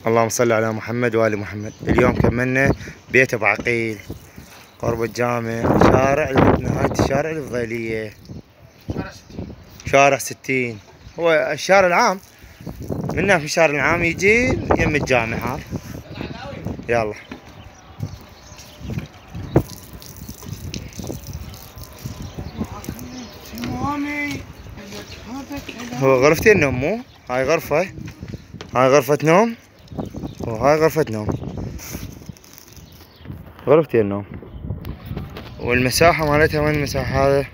اللهم صل على محمد وآل محمد. اليوم كملنا بيت ابو عقيل قرب الجامع، نهاية الشارع الفضيلية، شارع 60. هو الشارع العام، منا في الشارع العام يجي يم الجامع هذا. يلا هو غرفتين نوم، مو هاي غرفة، هاي غرفة نوم وهاي غرفة نوم، غرفتين نوم. والمساحة مالتها وين المساحة؟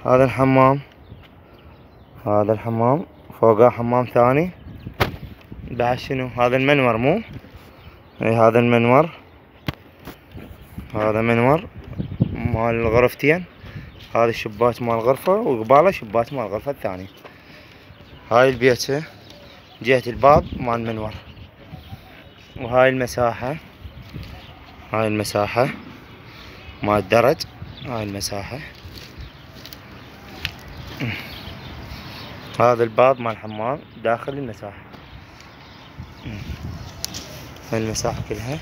هذا الحمام، هذا الحمام فوقه حمام ثاني. بعد شنو؟ هذا المنور، مو اي هذا المنور، هذا منور مال الغرفتين. هذا الشباك مال الغرفة وقباله شباك مال الغرفة الثانية. هاي البيت جهة الباب مال المنور. وهاي المساحة، هاي المساحة مال الدرج، هاي المساحة. هذا الباب مال الحمام داخل المساحة. هاي المساحة كلها.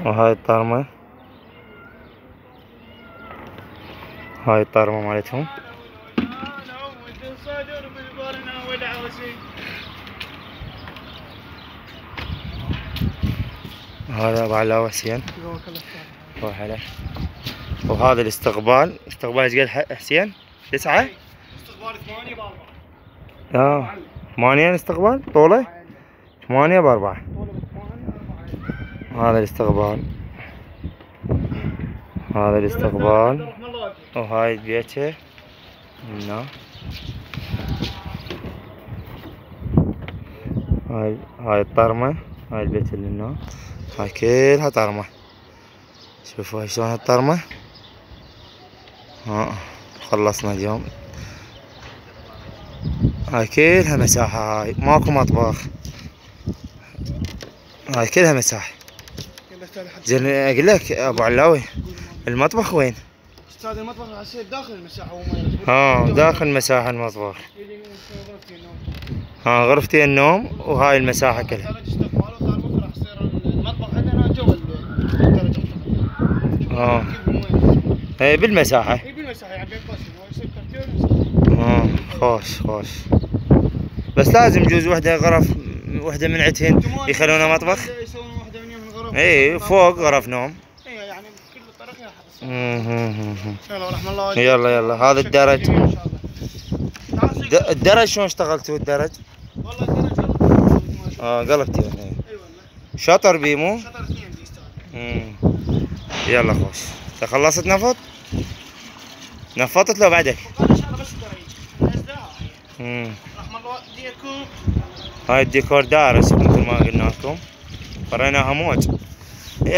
وهاي الطرمة، هاي الطرمة مالتهم. هذا ابو علاوة حسين. وهذا الاستقبال، استقبال ايش قد حسين؟ 9؟ استقبال 8 ب4. 8 الاستقبال طوله 8 ب4. هذا الاستقبال، هذا الاستقبال. وهاي بيته هنا. هاي الطرمة، هاي البيت اللي هنا، هاي كلها طرمة. شوفوا شلون هالطرمة. خلصنا اليوم. هاي كلها مساحة، هاي ماكو مطبخ، هاي كلها مساحة. زين اقول لك ابو علاوي، المطبخ وين؟ استاذ المطبخ هسه داخل المساحة. داخل مساحة المطبخ. غرفتين النوم وهاي المساحة كلها. المطبخ عندنا جوا الدرج. اي بالمساحة. اي بالمساحة يعني بين قوسين. خوش. بس لازم يجوز وحدة غرف، وحدة من عندهن يخلونها مطبخ. يسوون وحدة من غرف. اي فوق غرف نوم. اي يعني بكل الطرق يلا رحم الله. يلا هذا الدرج. الدرج شلون اشتغلتوا الدرج؟ والله الدرج قلبتي. اي والله. شطر بي، مو؟ شطر 2 بيشتغل. يلا خوش. خلصت نفط؟ نفطت لو بعدك؟ ان شاء الله بس الدرج. رحم الله ديكور. هاي الديكور دارس مثل ما قلنا لكم، فريناها موج.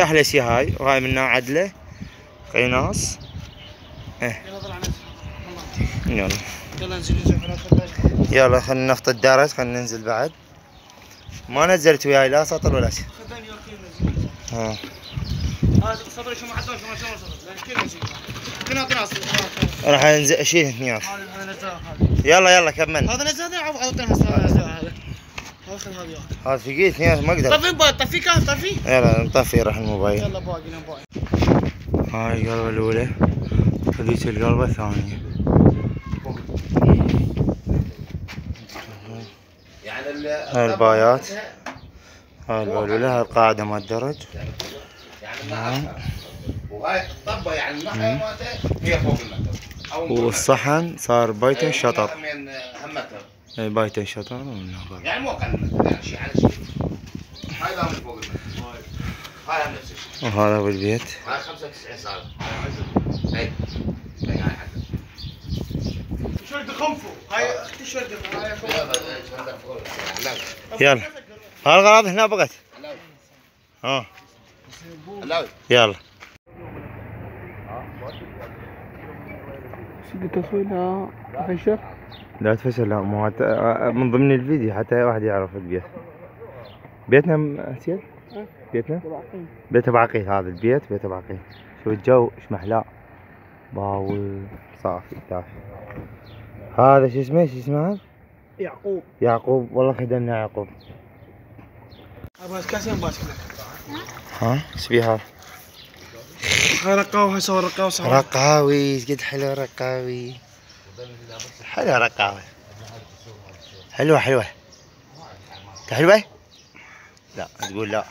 احلى شي هاي. وهاي منها عدلة قيناص. يلا ننزل. يلا خلينا نفط الدرج، خلينا ننزل بعد. ما نزلت وياي لا سطر ولا شيء. هذا السطر شو ما حطوه شو ما نزل. راح انزل اشيل اثنين. يلا كمل. هذا نزل هذا خذ هذا ثقيل اثنين ما اقدر. طفي كاف طفي. يلا نطفي راح الموبايل. يلا باقي. هاي القلبة الأولى، هذيك القلبة الثانية. هاي البايات، هاي الأولى، هاي القاعدة مال الدرج. وهاي الطبة يعني الناحية مالته هي فوق المتر. والصحن صار بايتين شطر. همتر. اي بايتين شطر. يعني مو اقل من المتر، يعني شيء على شيء. هاي لا من فوق المتر. هاي هم نفس الشيء. وهذا بالبيت. هاي 95 صار. هاي هاي حسب. شرد خنفو. هاي شرد. يلا هالغراض هنا بقت. يلا تسويلها تفشل؟ لا تفشل، لا مو من ضمن الفيديو حتى واحد يعرف البيت. بيتنا حسين؟ بيتنا؟ بيت ابو عقيل. هذا البيت بيت ابو عقيل. شوف الجو ايش محلاه. باول صافي داش. هذا شو اسمه هذا؟ يعقوب. يعقوب، والله خدمنا يعقوب. ابغى كاسين باسكت. ها ايش في هذا؟ هاي رقاوة، هاي صور رقاوة. رقاوي قد حلو رقاوي. حلو رقاوي. حلوة حلوة. حلوة؟ لا تقول لا.